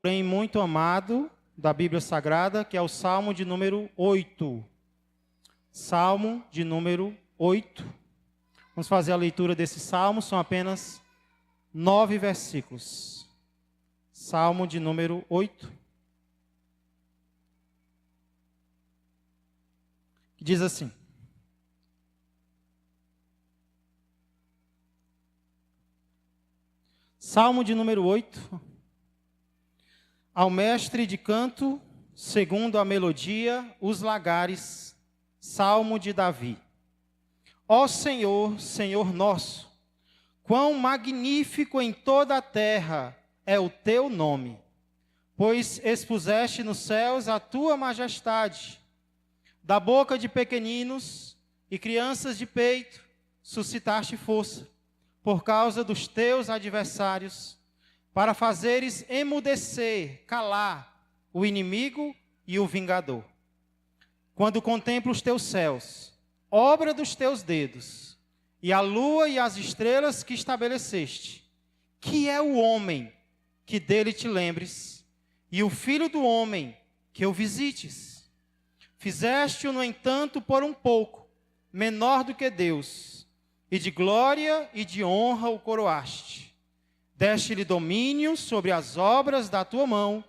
porém muito amado da Bíblia Sagrada, que é o Salmo de número 8. Salmo de número 8. Vamos fazer a leitura desse salmo, são apenas 9 versículos. Salmo de número 8. Que diz assim: Salmo de número 8. Ao mestre de canto, segundo a melodia, os lagares, Salmo de Davi. Ó Senhor, Senhor nosso, quão magnífico em toda a terra é o teu nome, pois expuseste nos céus a tua majestade. Da boca de pequeninos e crianças de peito, suscitaste força, por causa dos teus adversários, para fazeres emudecer, calar o inimigo e o vingador. Quando contemplo os teus céus, obra dos teus dedos, e a lua e as estrelas que estabeleceste, que é o homem que dele te lembres, e o filho do homem que o visites. Fizeste-o, no entanto, por um pouco, menor do que Deus, e de glória e de honra o coroaste. Deste-lhe domínio sobre as obras da tua mão,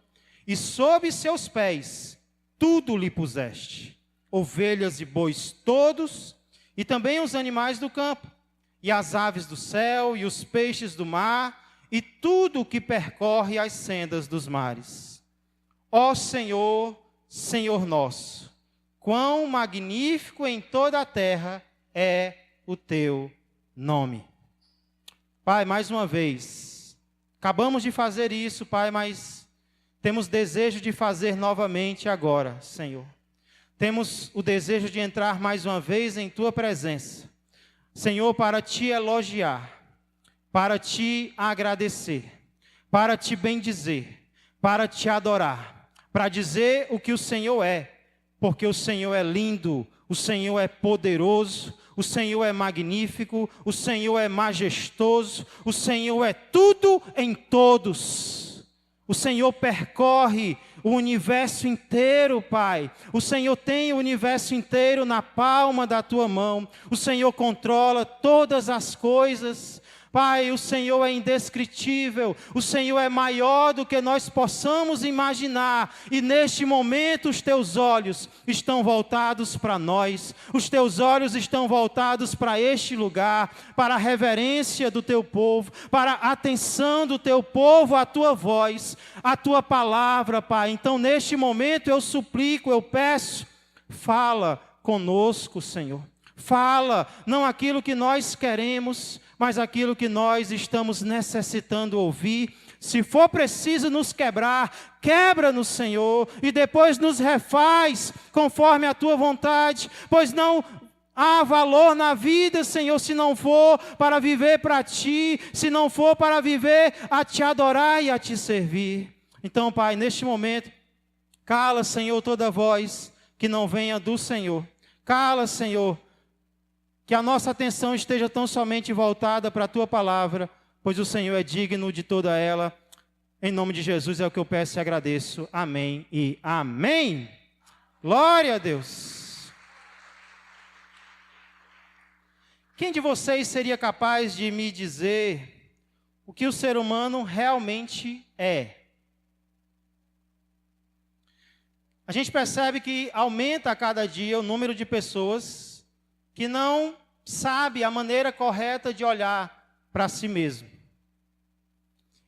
e sob seus pés tudo lhe puseste. Ovelhas e bois todos, e também os animais do campo, e as aves do céu, e os peixes do mar, e tudo o que percorre as sendas dos mares. Ó Senhor, Senhor nosso, quão magnífico em toda a terra é o teu nome. Pai, mais uma vez, acabamos de fazer isso, Pai, mas temos desejo de fazer novamente agora, Senhor. Temos o desejo de entrar mais uma vez em tua presença, Senhor, para te elogiar, para te agradecer, para te bendizer, para te adorar, para dizer o que o Senhor é, porque o Senhor é lindo, o Senhor é poderoso, o Senhor é magnífico, o Senhor é majestoso, o Senhor é tudo em todos. O Senhor percorre o universo inteiro, Pai. O Senhor tem o universo inteiro na palma da tua mão. O Senhor controla todas as coisas. Pai, o Senhor é indescritível, o Senhor é maior do que nós possamos imaginar, e neste momento os teus olhos estão voltados para nós, os teus olhos estão voltados para este lugar, para a reverência do teu povo, para a atenção do teu povo, a tua voz, a tua palavra, Pai. Então neste momento eu suplico, eu peço, fala conosco, Senhor. Fala, não aquilo que nós queremos, mas aquilo que nós estamos necessitando ouvir. Se for preciso nos quebrar, quebra-nos, Senhor, e depois nos refaz conforme a tua vontade, pois não há valor na vida, Senhor, se não for para viver para ti, se não for para viver a te adorar e a te servir. Então, Pai, neste momento, cala, Senhor, toda voz que não venha do Senhor. Cala, Senhor, que a nossa atenção esteja tão somente voltada para a tua palavra, pois o Senhor é digno de toda ela. Em nome de Jesus é o que eu peço e agradeço. Amém e amém. Glória a Deus. Quem de vocês seria capaz de me dizer o que o ser humano realmente é? A gente percebe que aumenta a cada dia o número de pessoas que não sabe a maneira correta de olhar para si mesmo.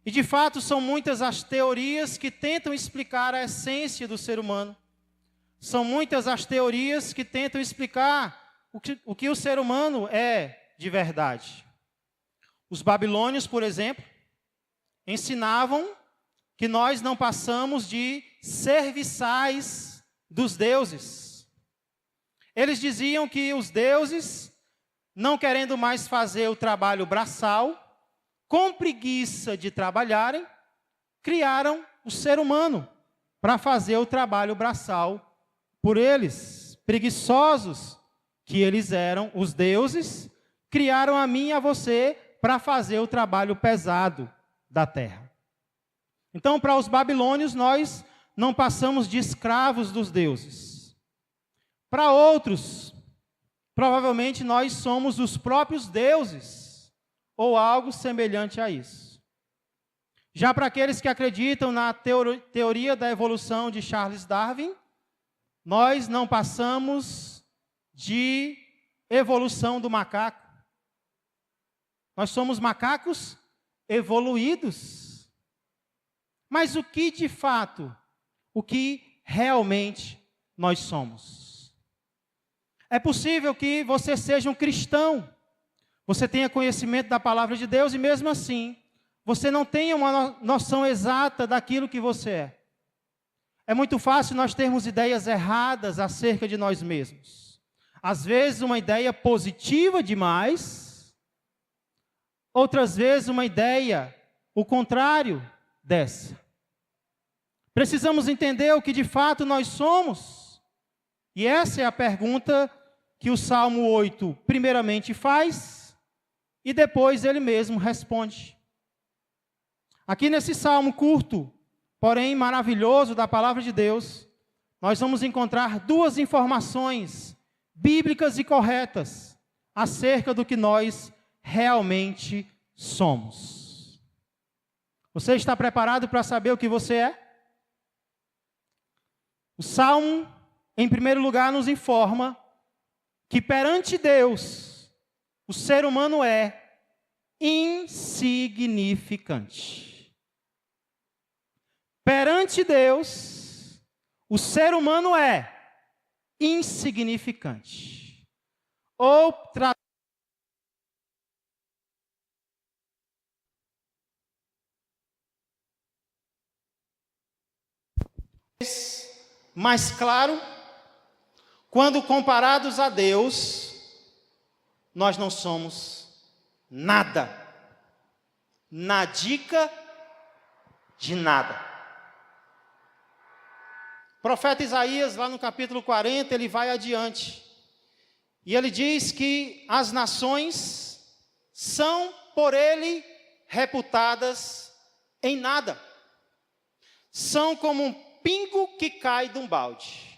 E de fato são muitas as teorias que tentam explicar a essência do ser humano. São muitas as teorias que tentam explicar o que o ser humano é de verdade. Os babilônios, por exemplo, ensinavam que nós não passamos de serviçais dos deuses. Eles diziam que os deuses, não querendo mais fazer o trabalho braçal, com preguiça de trabalharem, criaram o ser humano para fazer o trabalho braçal por eles. Preguiçosos que eles eram, os deuses, criaram a mim e a você para fazer o trabalho pesado da terra. Então, para os babilônios, nós não passamos de escravos dos deuses. Para outros, provavelmente nós somos os próprios deuses, ou algo semelhante a isso. Já para aqueles que acreditam na teoria da evolução de Charles Darwin, nós não passamos de evolução do macaco. Nós somos macacos evoluídos. Mas o que de fato, o que realmente nós somos? É possível que você seja um cristão, você tenha conhecimento da palavra de Deus e mesmo assim, você não tenha uma noção exata daquilo que você é. É muito fácil nós termos ideias erradas acerca de nós mesmos. Às vezes uma ideia positiva demais, outras vezes uma ideia, o contrário dessa. Precisamos entender o que de fato nós somos. E essa é a pergunta que o Salmo 8 primeiramente faz e depois ele mesmo responde. Aqui nesse salmo curto, porém maravilhoso da palavra de Deus, nós vamos encontrar duas informações bíblicas e corretas acerca do que nós realmente somos. Você está preparado para saber o que você é? O salmo, em primeiro lugar, nos informa que perante Deus, o ser humano é insignificante. Perante Deus, o ser humano é insignificante. Ou mais claro, quando comparados a Deus, nós não somos nada. Nadica de nada. O profeta Isaías, lá no capítulo 40, ele vai adiante. E ele diz que as nações são por ele reputadas em nada. São como um pingo que cai de um balde.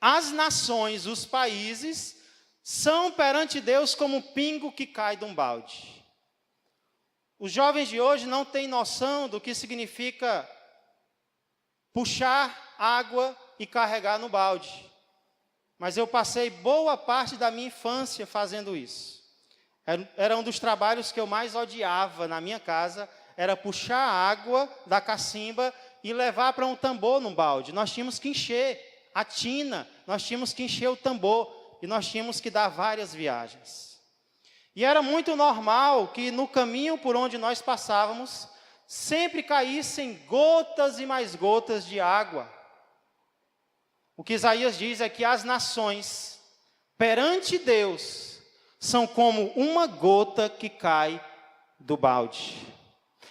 As nações, os países, são perante Deus como um pingo que cai de um balde. Os jovens de hoje não têm noção do que significa puxar água e carregar no balde. Mas eu passei boa parte da minha infância fazendo isso. Era um dos trabalhos que eu mais odiava na minha casa, era puxar a água da cacimba e levar para um tambor num balde. Nós tínhamos que encher a tina, nós tínhamos que encher o tambor e nós tínhamos que dar várias viagens. E era muito normal que no caminho por onde nós passávamos, sempre caíssem gotas e mais gotas de água. O que Isaías diz é que as nações, perante Deus, são como uma gota que cai do balde.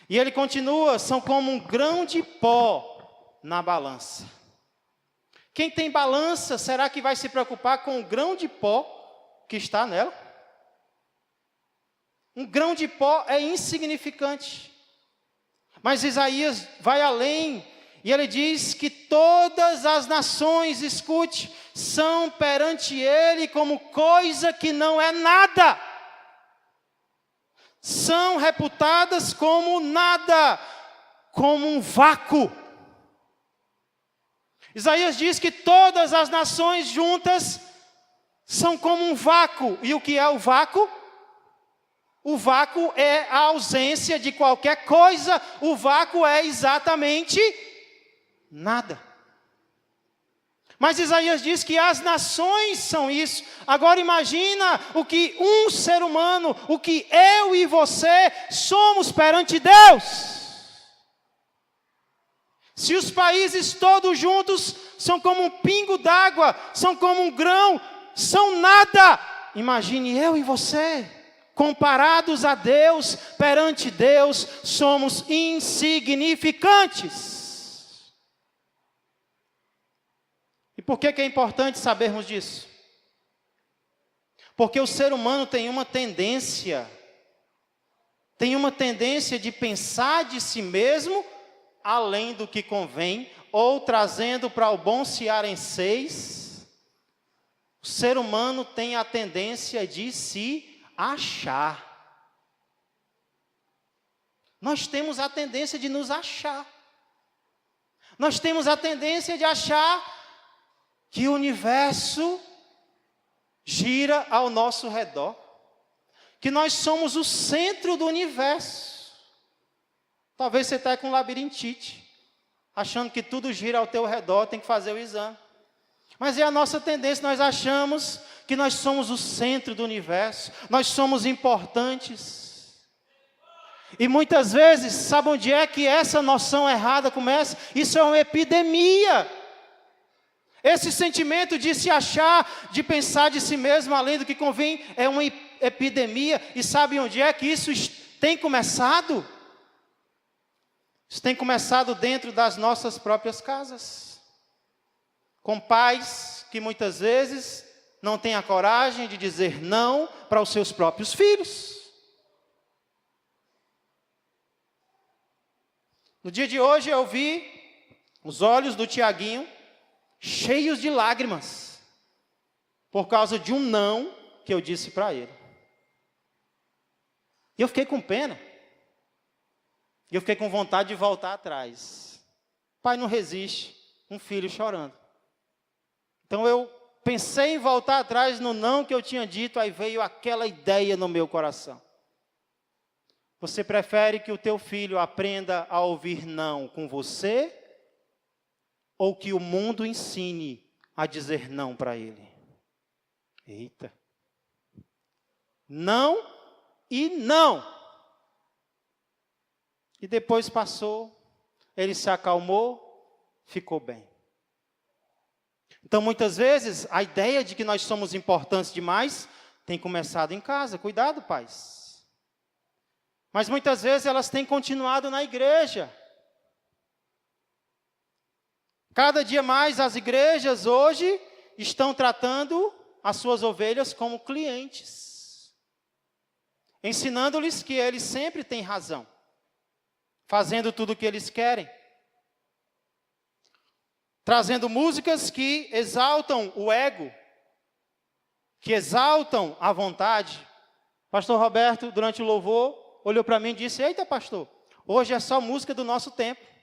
E ele continua, são como um grão de pó na balança. Quem tem balança, será que vai se preocupar com o grão de pó que está nela? Um grão de pó é insignificante. Mas Isaías vai além, e ele diz que todas as nações, escute, são perante ele como coisa que não é nada. São reputadas como nada, como um vácuo. Isaías diz que todas as nações juntas são como um vácuo. E o que é o vácuo? O vácuo é a ausência de qualquer coisa. O vácuo é exatamente nada. Mas Isaías diz que as nações são isso. Agora imagina o que um ser humano, o que eu e você somos perante Deus. Se os países todos juntos são como um pingo d'água, são como um grão, são nada. Imagine eu e você, comparados a Deus, perante Deus, somos insignificantes. E por que é importante sabermos disso? Porque o ser humano tem uma tendência de pensar de si mesmo além do que convém, ou trazendo para o bom cearenseis, o ser humano tem a tendência de se achar. Nós temos a tendência de nos achar. Nós temos a tendência de achar que o universo gira ao nosso redor, que nós somos o centro do universo. Talvez você está com labirintite, achando que tudo gira ao teu redor, tem que fazer o exame. Mas é a nossa tendência, nós achamos que nós somos o centro do universo, nós somos importantes. E muitas vezes, sabe onde é que essa noção errada começa? Isso é uma epidemia. Esse sentimento de se achar, de pensar de si mesmo além do que convém, é uma epidemia. E sabe onde é que isso tem começado? Isso tem começado dentro das nossas próprias casas. Com pais que muitas vezes não têm a coragem de dizer não para os seus próprios filhos. No dia de hoje eu vi os olhos do Tiaguinho cheios de lágrimas, por causa de um não que eu disse para ele. E eu fiquei com pena. E eu fiquei com vontade de voltar atrás. Pai não resiste, um filho chorando. Então eu pensei em voltar atrás no não que eu tinha dito, aí veio aquela ideia no meu coração. Você prefere que o teu filho aprenda a ouvir não com você, ou que o mundo ensine a dizer não para ele? Eita. Não e não. E depois passou, ele se acalmou, ficou bem. Então, muitas vezes, a ideia de que nós somos importantes demais tem começado em casa. Cuidado, pais. Mas muitas vezes elas têm continuado na igreja. Cada dia mais as igrejas hoje estão tratando as suas ovelhas como clientes, ensinando-lhes que eles sempre têm razão, fazendo tudo o que eles querem, trazendo músicas que exaltam o ego, que exaltam a vontade. Pastor Roberto, durante o louvor, olhou para mim e disse: eita, pastor, hoje é só música do nosso tempo.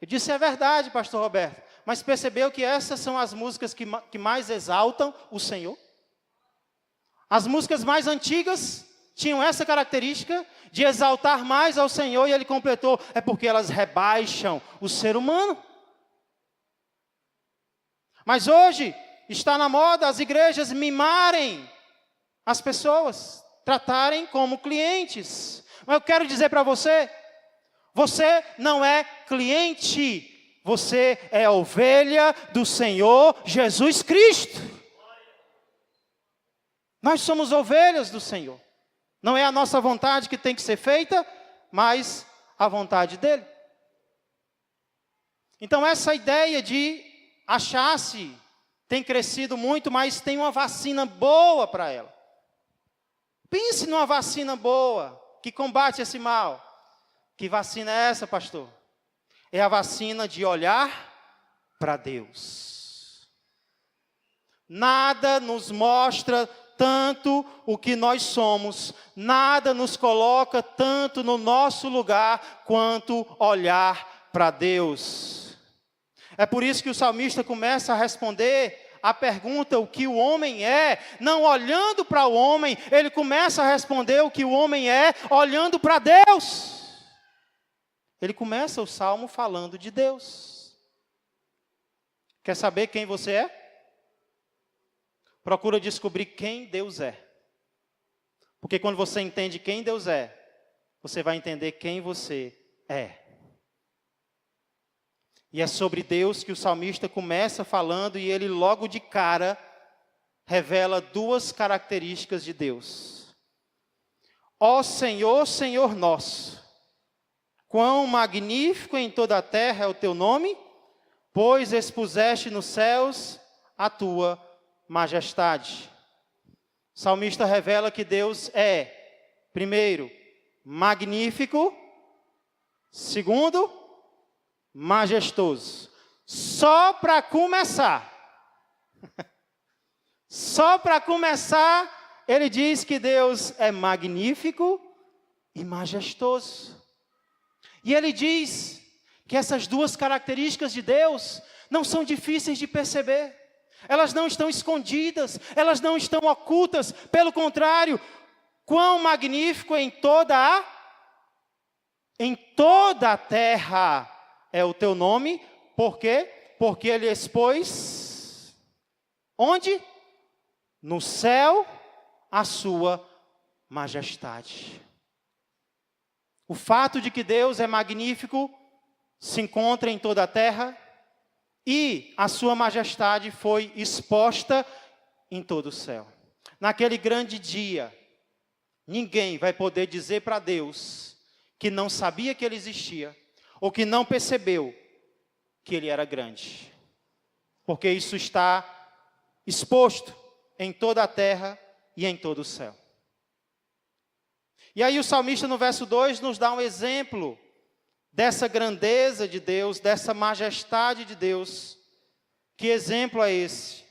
Eu disse: é verdade, pastor Roberto, mas percebeu que essas são as músicas que mais exaltam o Senhor? As músicas mais antigas tinham essa característica de exaltar mais ao Senhor, e ele completou: é porque elas rebaixam o ser humano. Mas hoje está na moda as igrejas mimarem as pessoas, tratarem como clientes. Mas eu quero dizer para você, você não é cliente, você é ovelha do Senhor Jesus Cristo. Nós somos ovelhas do Senhor. Não é a nossa vontade que tem que ser feita, mas a vontade dEle. Então essa ideia de achar-se tem crescido muito, mas tem uma vacina boa para ela. Pense numa vacina boa, que combate esse mal. Que vacina é essa, pastor? É a vacina de olhar para Deus. Nada nos mostra tanto o que nós somos, nada nos coloca tanto no nosso lugar, quanto olhar para Deus. É por isso que o salmista começa a responder a pergunta, o que o homem é, não olhando para o homem, ele começa a responder o que o homem é, olhando para Deus. Ele começa o salmo falando de Deus. Quer saber quem você é? Procura descobrir quem Deus é. Porque quando você entende quem Deus é, você vai entender quem você é. E é sobre Deus que o salmista começa falando, e ele logo de cara revela duas características de Deus. Ó Senhor, Senhor nosso, quão magnífico em toda a terra é o teu nome, pois expuseste nos céus a tua majestade. O salmista revela que Deus é, primeiro, magnífico, Segundo, majestoso. Só para começar. Só para começar, ele diz que Deus é magnífico e majestoso. E ele diz que essas duas características de Deus não são difíceis de perceber. Elas não estão escondidas, elas não estão ocultas. Pelo contrário, quão magnífico em toda a terra é o teu nome. Por quê? Porque ele expôs, onde? No céu, a sua majestade. O fato de que Deus é magnífico se encontra em toda a terra e a sua majestade foi exposta em todo o céu. Naquele grande dia, ninguém vai poder dizer para Deus que não sabia que ele existia ou que não percebeu que ele era grande. Porque isso está exposto em toda a terra e em todo o céu. E aí o salmista no verso 2 nos dá um exemplo dessa grandeza de Deus, dessa majestade de Deus. Que exemplo é esse?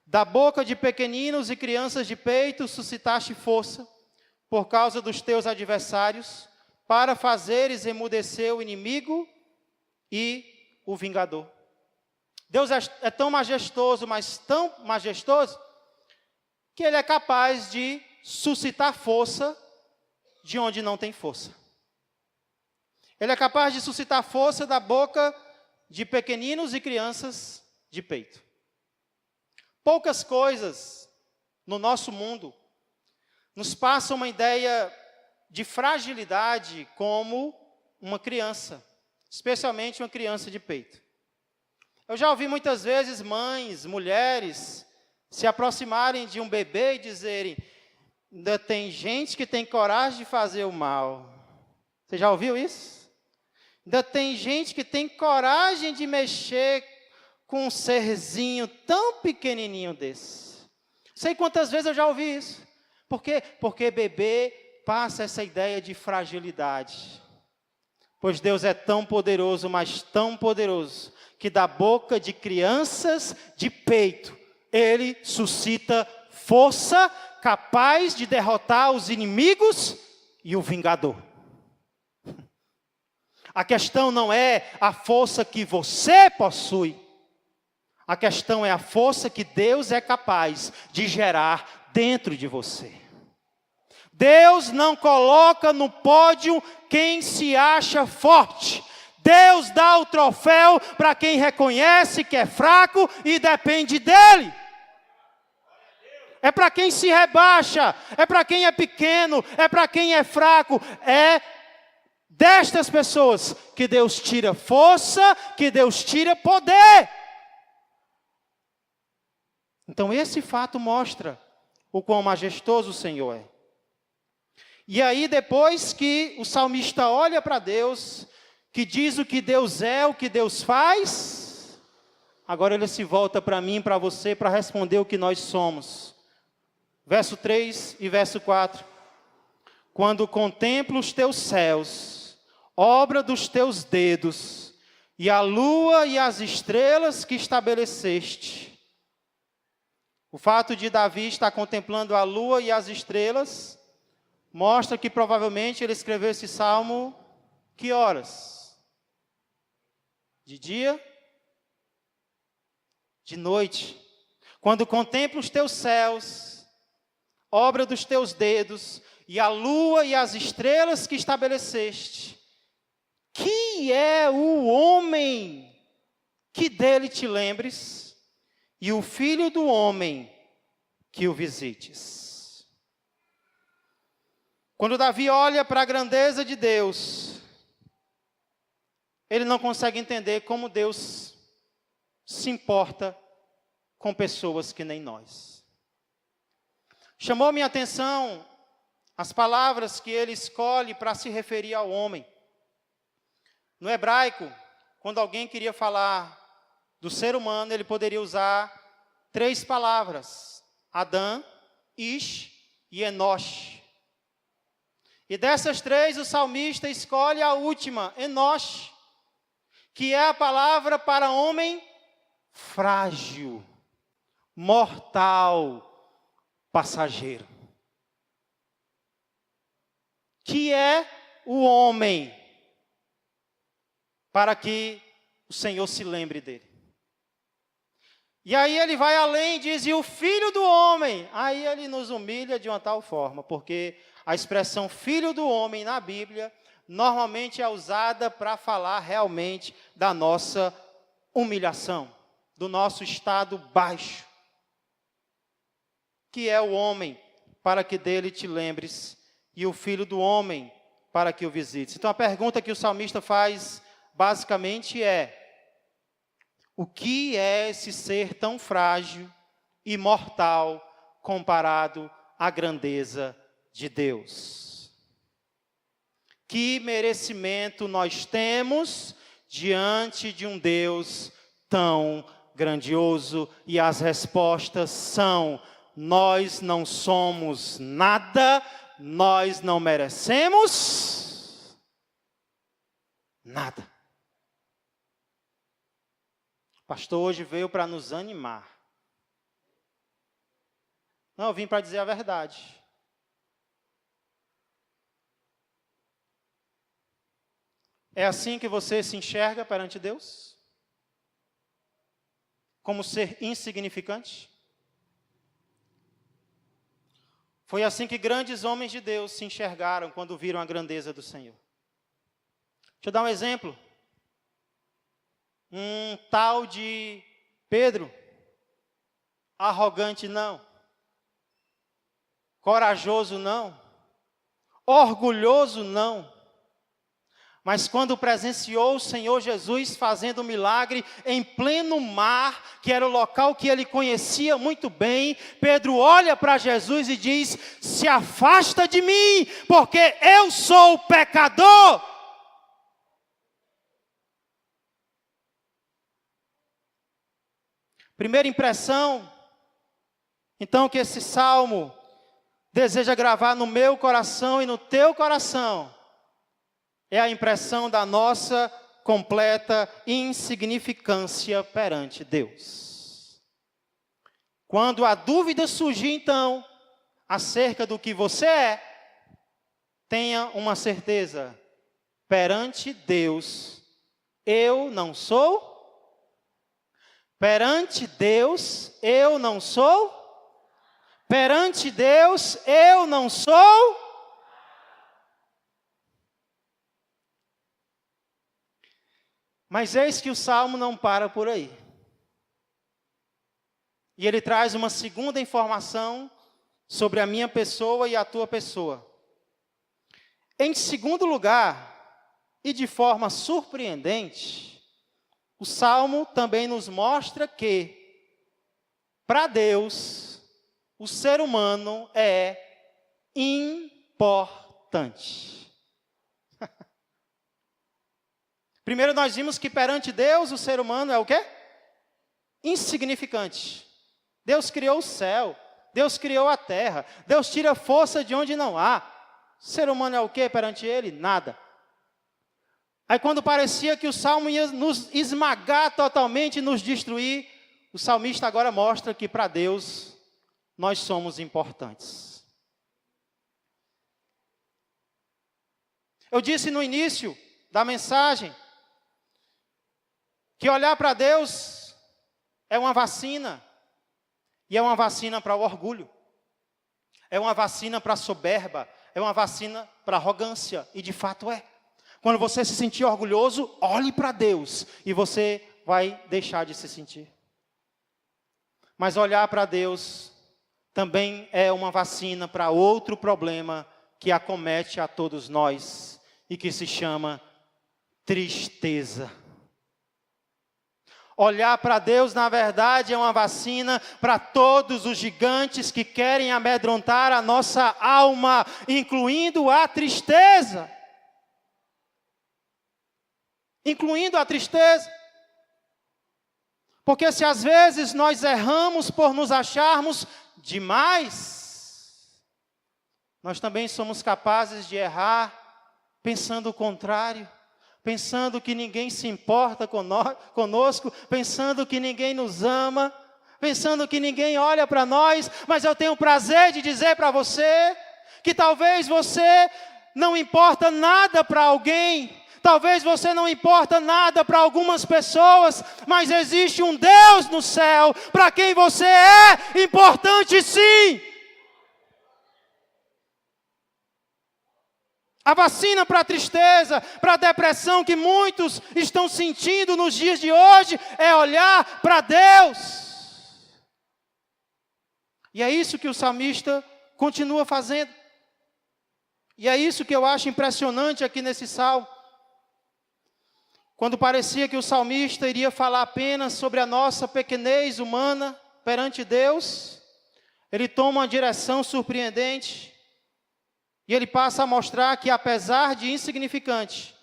Da boca de pequeninos e crianças de peito suscitaste força, por causa dos teus adversários, para fazeres emudecer o inimigo e o vingador. Deus é tão majestoso, mas tão majestoso, que Ele é capaz de suscitar força de onde não tem força. Ele é capaz de suscitar força da boca de pequeninos e crianças de peito. Poucas coisas no nosso mundo nos passam uma ideia de fragilidade como uma criança, especialmente uma criança de peito. Eu já ouvi muitas vezes mães, mulheres, se aproximarem de um bebê e dizerem: ainda tem gente que tem coragem de fazer o mal. Você já ouviu isso? Ainda tem gente que tem coragem de mexer com um serzinho tão pequenininho desse. Sei quantas vezes eu já ouvi isso. Por quê? Porque bebê passa essa ideia de fragilidade. Pois Deus é tão poderoso, mas tão poderoso, que da boca de crianças de peito, Ele suscita força capaz de derrotar os inimigos e o vingador. A questão não é a força que você possui. A questão é a força que Deus é capaz de gerar dentro de você. Deus não coloca no pódio quem se acha forte. Deus dá o troféu para quem reconhece que é fraco e depende dEle. É para quem se rebaixa, é para quem é pequeno, é para quem é fraco, é destas pessoas que Deus tira força, que Deus tira poder. Então esse fato mostra o quão majestoso o Senhor é. E aí depois que o salmista olha para Deus, que diz o que Deus é, o que Deus faz, agora ele se volta para mim, para você, para responder o que nós somos. Verso 3 e verso 4. Quando contemplo os teus céus, obra dos teus dedos, e a lua e as estrelas que estabeleceste. O fato de Davi estar contemplando a lua e as estrelas mostra que provavelmente ele escreveu esse salmo que horas? De dia? De noite. Quando contemplo os teus céus, obra dos teus dedos, e a lua e as estrelas que estabeleceste, que é o homem que dele te lembres, e o filho do homem que o visites. Quando Davi olha para a grandeza de Deus, ele não consegue entender como Deus se importa com pessoas que nem nós. Chamou minha atenção as palavras que ele escolhe para se referir ao homem. No hebraico, quando alguém queria falar do ser humano, ele poderia usar 3 palavras: Adão, Ish e Enosh. E dessas três, o salmista escolhe a última, Enosh, que é a palavra para homem frágil, mortal, passageiro. Que é o homem, para que o Senhor se lembre dele. E aí ele vai além e diz, e o filho do homem. Aí ele nos humilha de uma tal forma, porque a expressão filho do homem na Bíblia, normalmente é usada para falar realmente da nossa humilhação, do nosso estado baixo, que é o homem, para que dele te lembres, e o filho do homem, para que o visites. Então a pergunta que o salmista faz, basicamente é, o que é esse ser tão frágil e mortal comparado à grandeza de Deus? Que merecimento nós temos diante de um Deus tão grandioso? E as respostas são, nós não somos nada, nós não merecemos nada. O pastor hoje veio para nos animar. Não, eu vim para dizer a verdade. É assim que você se enxerga perante Deus? Como ser insignificante? Foi assim que grandes homens de Deus se enxergaram quando viram a grandeza do Senhor. Deixa eu dar um exemplo. Um tal de Pedro, arrogante não, corajoso não, orgulhoso não, mas quando presenciou o Senhor Jesus fazendo um milagre em pleno mar, que era o local que ele conhecia muito bem, Pedro olha para Jesus e diz, se afasta de mim, porque eu sou pecador. Primeira impressão, então, que esse salmo deseja gravar no meu coração e no teu coração, é a impressão da nossa completa insignificância perante Deus. Quando a dúvida surgir, então, acerca do que você é, tenha uma certeza, perante Deus, eu não sou. Perante Deus, eu não sou. Perante Deus, eu não sou. Mas eis que o Salmo não para por aí. E ele traz uma segunda informação sobre a minha pessoa e a tua pessoa. Em segundo lugar, e de forma surpreendente, o Salmo também nos mostra que, para Deus, o ser humano é importante. Primeiro nós vimos que perante Deus, o ser humano é o quê? Insignificante. Deus criou o céu, Deus criou a terra, Deus tira força de onde não há. O ser humano é o quê perante Ele? Nada. Aí quando parecia que o Salmo ia nos esmagar totalmente, nos destruir, o salmista agora mostra que para Deus nós somos importantes. Eu disse no início da mensagem que olhar para Deus é uma vacina, e é uma vacina para o orgulho, é uma vacina para a soberba, é uma vacina para a arrogância, e de fato é. Quando você se sentir orgulhoso, olhe para Deus e você vai deixar de se sentir. Mas olhar para Deus também é uma vacina para outro problema que acomete a todos nós e que se chama tristeza. Olhar para Deus, na verdade, é uma vacina para todos os gigantes que querem amedrontar a nossa alma, incluindo a tristeza. Incluindo a tristeza. Porque se às vezes nós erramos por nos acharmos demais, nós também somos capazes de errar, pensando o contrário, pensando que ninguém se importa conosco, pensando que ninguém nos ama, pensando que ninguém olha para nós, mas eu tenho o prazer de dizer para você, que talvez você não importa nada para alguém, talvez você não importa nada para algumas pessoas, mas existe um Deus no céu, para quem você é importante sim. A vacina para a tristeza, para a depressão que muitos estão sentindo nos dias de hoje, é olhar para Deus. E é isso que o salmista continua fazendo. E é isso que eu acho impressionante aqui nesse salmo. Quando parecia que o salmista iria falar apenas sobre a nossa pequenez humana perante Deus, ele toma uma direção surpreendente. E ele passa a mostrar que, apesar de insignificante,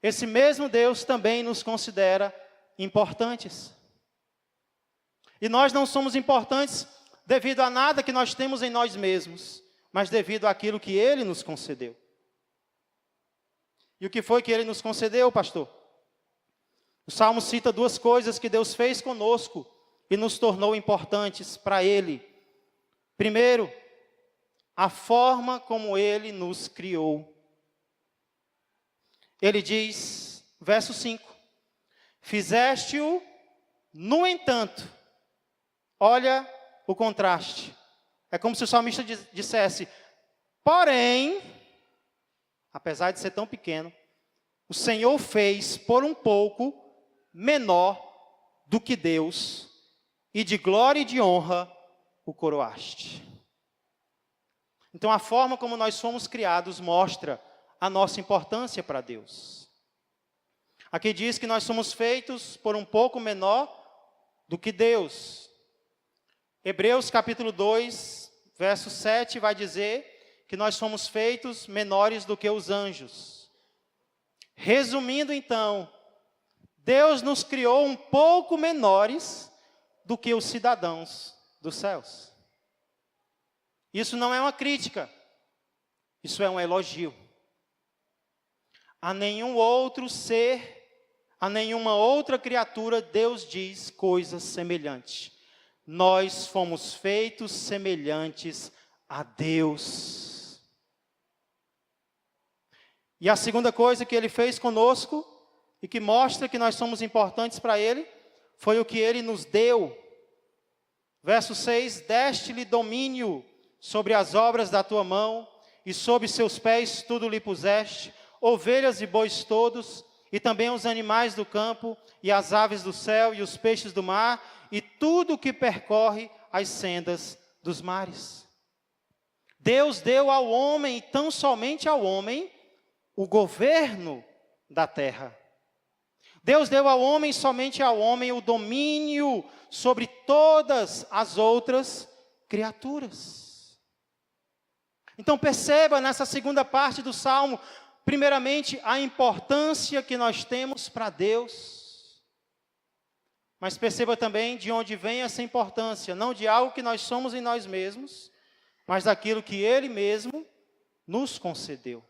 esse mesmo Deus também nos considera importantes. E nós não somos importantes devido a nada que nós temos em nós mesmos, mas devido àquilo que Ele nos concedeu. E o que foi que Ele nos concedeu, pastor? O Salmo cita duas coisas que Deus fez conosco e nos tornou importantes para Ele. Primeiro, a forma como Ele nos criou. Ele diz, verso 5, fizeste-o, no entanto, olha o contraste. É como se o salmista dissesse, porém, apesar de ser tão pequeno, o Senhor fez por um pouco menor do que Deus, e de glória e de honra o coroaste. Então a forma como nós fomos criados mostra a nossa importância para Deus. Aqui diz que nós somos feitos por um pouco menor do que Deus. Hebreus capítulo 2, verso 7 vai dizer que nós somos feitos menores do que os anjos. Resumindo então, Deus nos criou um pouco menores do que os cidadãos dos céus. Isso não é uma crítica, isso é um elogio. A nenhum outro ser, a nenhuma outra criatura, Deus diz coisas semelhantes. Nós fomos feitos semelhantes a Deus. E a segunda coisa que Ele fez conosco, e que mostra que nós somos importantes para Ele, foi o que Ele nos deu. Verso 6, deste-lhe domínio sobre as obras da tua mão, e sob seus pés tudo lhe puseste, ovelhas e bois todos, e também os animais do campo, e as aves do céu, e os peixes do mar, e tudo que percorre as sendas dos mares. Deus deu ao homem, e tão somente ao homem, o governo da terra. Deus deu ao homem, somente ao homem, o domínio sobre todas as outras criaturas. Então perceba nessa segunda parte do Salmo, primeiramente, a importância que nós temos para Deus. Mas perceba também de onde vem essa importância, não de algo que nós somos em nós mesmos, mas daquilo que Ele mesmo nos concedeu.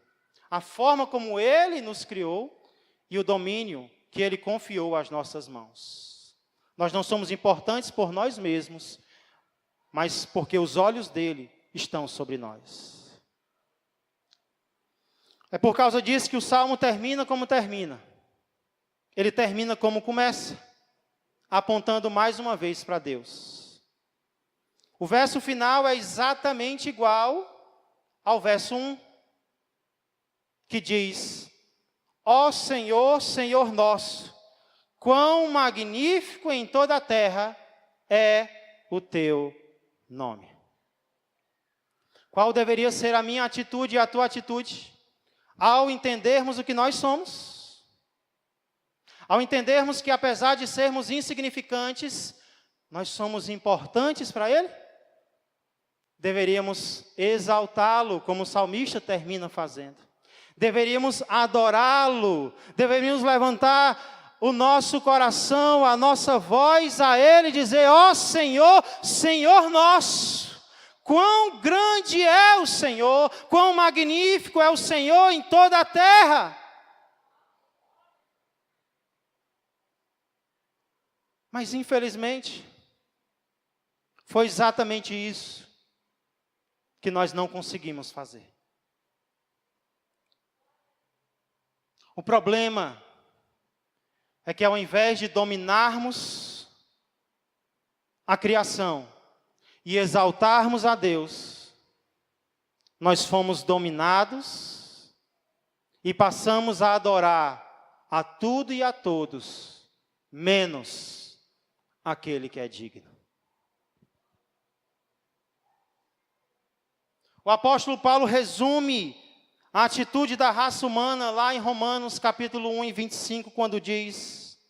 A forma como Ele nos criou e o domínio que Ele confiou às nossas mãos. Nós não somos importantes por nós mesmos, mas porque os olhos dEle estão sobre nós. É por causa disso que o Salmo termina como termina. Ele termina como começa, apontando mais uma vez para Deus. O verso final é exatamente igual ao verso 1, que diz, ó Senhor, Senhor nosso, quão magnífico em toda a terra é o teu nome. Qual deveria ser a minha atitude e a tua atitude ao entendermos o que nós somos? Ao entendermos que apesar de sermos insignificantes, nós somos importantes para Ele? Deveríamos exaltá-lo, como o salmista termina fazendo. Deveríamos adorá-lo, deveríamos levantar o nosso coração, a nossa voz a Ele e dizer, ó Senhor, Senhor nosso, Quão grande é o Senhor, quão magnífico é o Senhor em toda a terra. Mas infelizmente, foi exatamente isso que nós não conseguimos fazer. O problema é que ao invés de dominarmos a criação e exaltarmos a Deus, nós fomos dominados e passamos a adorar a tudo e a todos, menos aquele que é digno. O apóstolo Paulo resume a atitude da raça humana lá em Romanos capítulo 1 e 25, quando diz: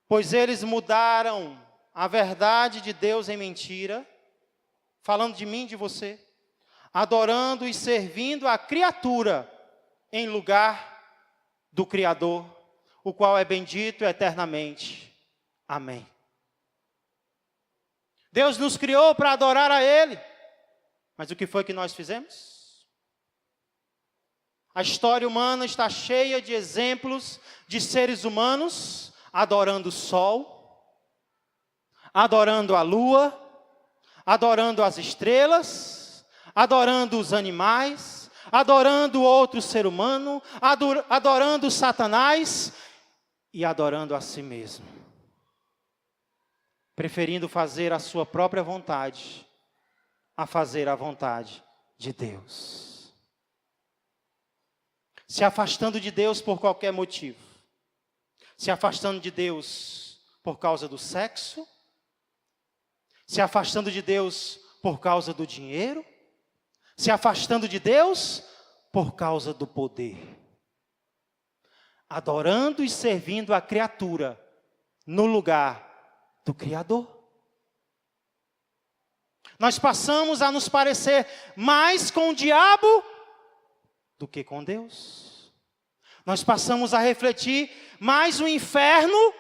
pois eles mudaram a verdade de Deus em mentira, falando de mim, de você, adorando e servindo a criatura em lugar do Criador, o qual é bendito eternamente. Amém. Deus nos criou para adorar a Ele, mas o que foi que nós fizemos? A história humana está cheia de exemplos de seres humanos adorando o sol, adorando a lua, adorando as estrelas, adorando os animais, adorando outro ser humano, adorando Satanás e adorando a si mesmo, preferindo fazer a sua própria vontade a fazer a vontade de Deus. Se afastando de Deus por qualquer motivo. Se afastando de Deus por causa do sexo. Se afastando de Deus por causa do dinheiro. Se afastando de Deus por causa do poder. Adorando e servindo a criatura no lugar do Criador. Nós passamos a nos parecer mais com o diabo do que com Deus. Nós passamos a refletir mais o inferno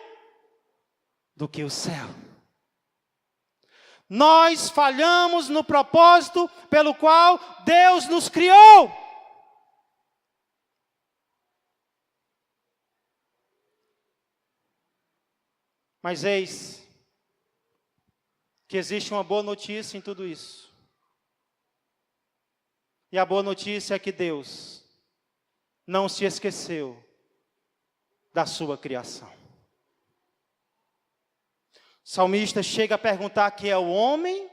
do que o céu. Nós falhamos no propósito pelo qual Deus nos criou. Mas eis que existe uma boa notícia em tudo isso. E a boa notícia é que Deus não se esqueceu da sua criação. O salmista chega a perguntar que é o homem,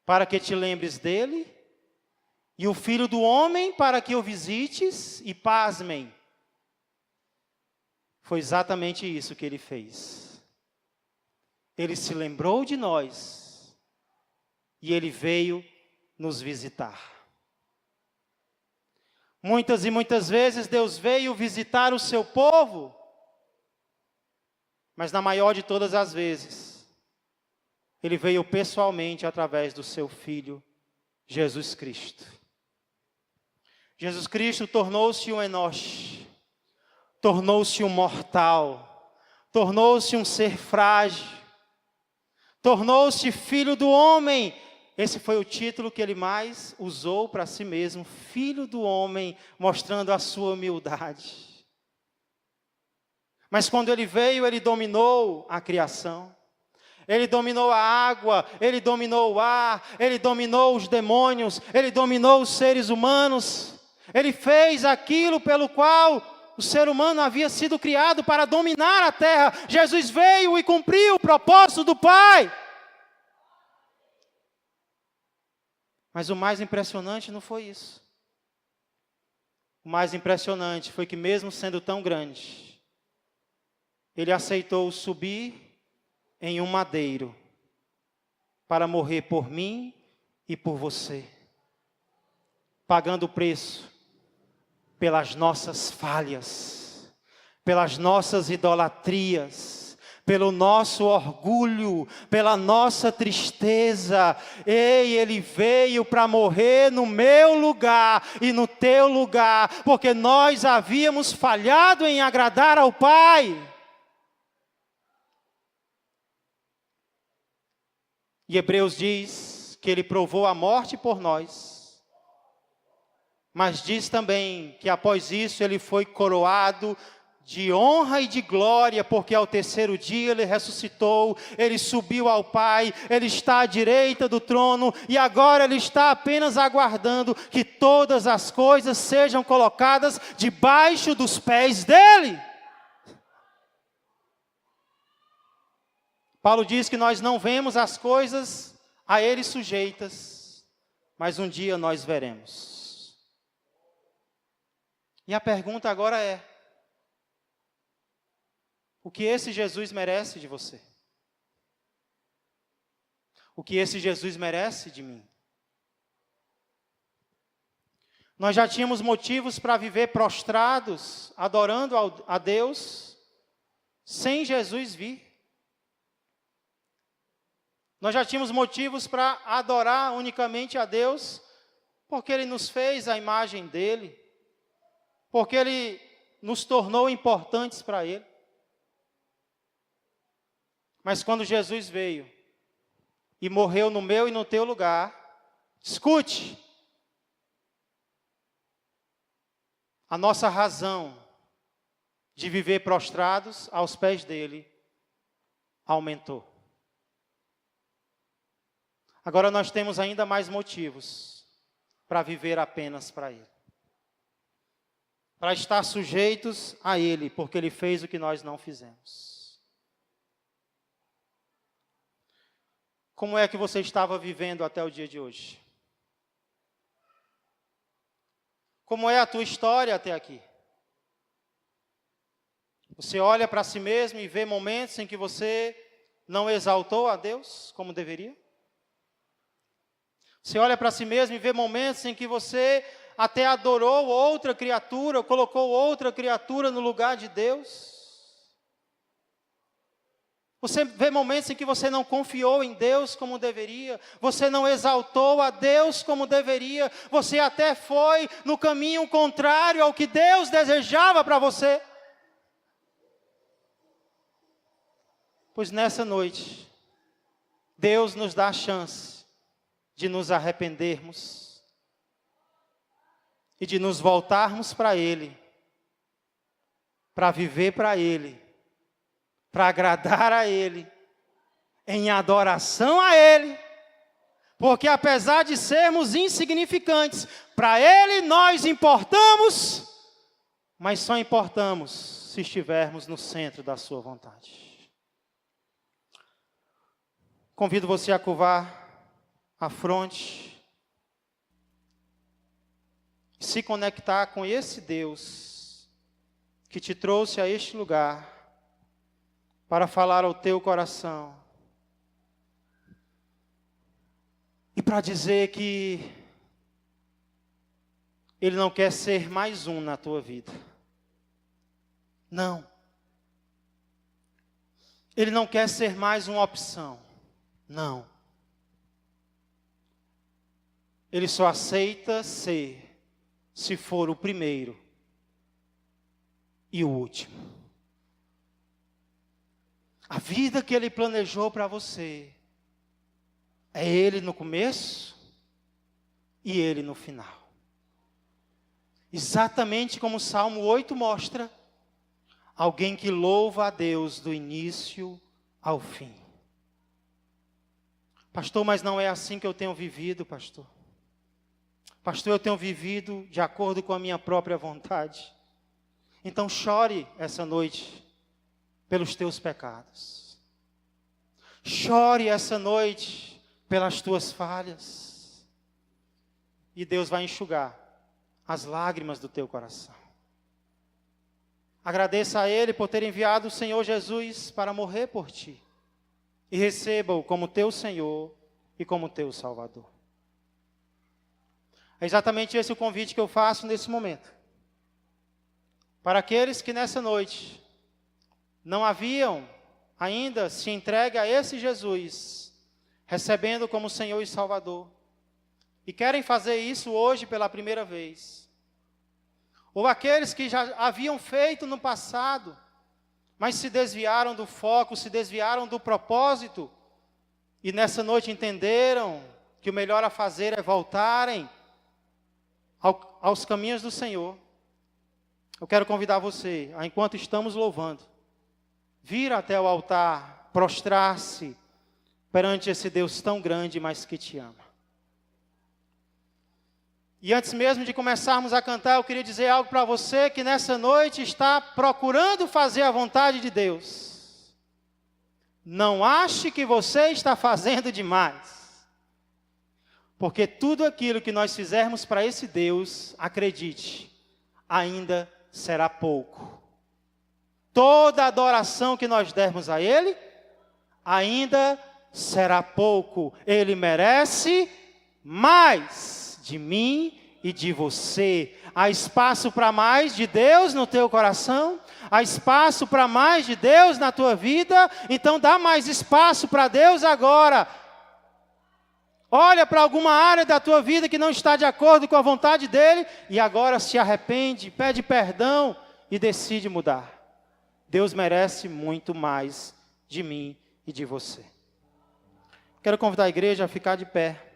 para que te lembres dele, e o filho do homem, para que o visites, e pasmem. Foi exatamente isso que ele fez. Ele se lembrou de nós e Ele veio nos visitar. Muitas e muitas vezes Deus veio visitar o seu povo, mas na maior de todas as vezes, Ele veio pessoalmente através do seu Filho, Jesus Cristo. Jesus Cristo tornou-se um Enoche, tornou-se um mortal, tornou-se um ser frágil, tornou-se filho do homem. Esse foi o título que ele mais usou para si mesmo, filho do homem, mostrando a sua humildade. Mas quando ele veio, ele dominou a criação. Ele dominou a água, ele dominou o ar, ele dominou os demônios, ele dominou os seres humanos. Ele fez aquilo pelo qual o ser humano havia sido criado para dominar a terra. Jesus veio e cumpriu o propósito do Pai. Mas o mais impressionante não foi isso. O mais impressionante foi que mesmo sendo tão grande, Ele aceitou subir em um madeiro para morrer por mim e por você, pagando o preço pelas nossas falhas, pelas nossas idolatrias, pelo nosso orgulho, pela nossa tristeza. Ei, Ele veio para morrer no meu lugar e no teu lugar, porque nós havíamos falhado em agradar ao Pai. E Hebreus diz que ele provou a morte por nós, mas diz também que após isso ele foi coroado de honra e de glória, porque ao terceiro dia ele ressuscitou, ele subiu ao Pai, ele está à direita do trono, e agora ele está apenas aguardando que todas as coisas sejam colocadas debaixo dos pés dele. Paulo diz que nós não vemos as coisas a ele sujeitas, mas um dia nós veremos. E a pergunta agora é: o que esse Jesus merece de você? O que esse Jesus merece de mim? Nós já tínhamos motivos para viver prostrados, adorando a Deus, sem Jesus vir. Nós já tínhamos motivos para adorar unicamente a Deus, porque Ele nos fez a imagem dEle, porque Ele nos tornou importantes para Ele. Mas quando Jesus veio e morreu no meu e no teu lugar, escute, a nossa razão de viver prostrados aos pés dele aumentou. Agora nós temos ainda mais motivos para viver apenas para ele, para estar sujeitos a ele, porque ele fez o que nós não fizemos. Como é que você estava vivendo até o dia de hoje? Como é a tua história até aqui? Você olha para si mesmo e vê momentos em que você não exaltou a Deus como deveria? Você olha para si mesmo e vê momentos em que você até adorou outra criatura, colocou outra criatura no lugar de Deus? Você vê momentos em que você não confiou em Deus como deveria, você não exaltou a Deus como deveria, você até foi no caminho contrário ao que Deus desejava para você. Pois nessa noite, Deus nos dá a chance de nos arrependermos e de nos voltarmos para Ele, para viver para Ele, para agradar a Ele, em adoração a Ele, porque apesar de sermos insignificantes, para Ele nós importamos, mas só importamos se estivermos no centro da sua vontade. Convido você a curvar a fronte, e se conectar com esse Deus que te trouxe a este lugar, para falar ao teu coração, e para dizer que Ele não quer ser mais um na tua vida. Não. Ele não quer ser mais uma opção. Não. Ele só aceita ser, se for o primeiro e o último. A vida que Ele planejou para você, é Ele no começo e Ele no final. Exatamente como o Salmo 8 mostra, alguém que louva a Deus do início ao fim. Pastor, mas não é assim que eu tenho vivido, pastor. Pastor, eu tenho vivido de acordo com a minha própria vontade. Então chore essa noite pelos teus pecados. Chore essa noite pelas tuas falhas. E Deus vai enxugar as lágrimas do teu coração. Agradeça a Ele por ter enviado o Senhor Jesus para morrer por ti. E receba-o como teu Senhor e como teu Salvador. É exatamente esse o convite que eu faço nesse momento. Para aqueles que nessa noite não haviam ainda se entregue a esse Jesus, recebendo como Senhor e Salvador, e querem fazer isso hoje pela primeira vez. Ou aqueles que já haviam feito no passado, mas se desviaram do foco, se desviaram do propósito, e nessa noite entenderam que o melhor a fazer é voltarem aos caminhos do Senhor. Eu quero convidar você, enquanto estamos louvando, vir até o altar, prostrar-se perante esse Deus tão grande, mas que te ama. E antes mesmo de começarmos a cantar, eu queria dizer algo para você que nessa noite está procurando fazer a vontade de Deus. Não ache que você está fazendo demais. Porque tudo aquilo que nós fizermos para esse Deus, acredite, ainda será pouco. Toda adoração que nós dermos a Ele, ainda será pouco. Ele merece mais de mim e de você. Há espaço para mais de Deus no teu coração? Há espaço para mais de Deus na tua vida? Então dá mais espaço para Deus agora. Olha para alguma área da tua vida que não está de acordo com a vontade dEle e agora se arrepende, pede perdão e decide mudar. Deus merece muito mais de mim e de você. Quero convidar a igreja a ficar de pé.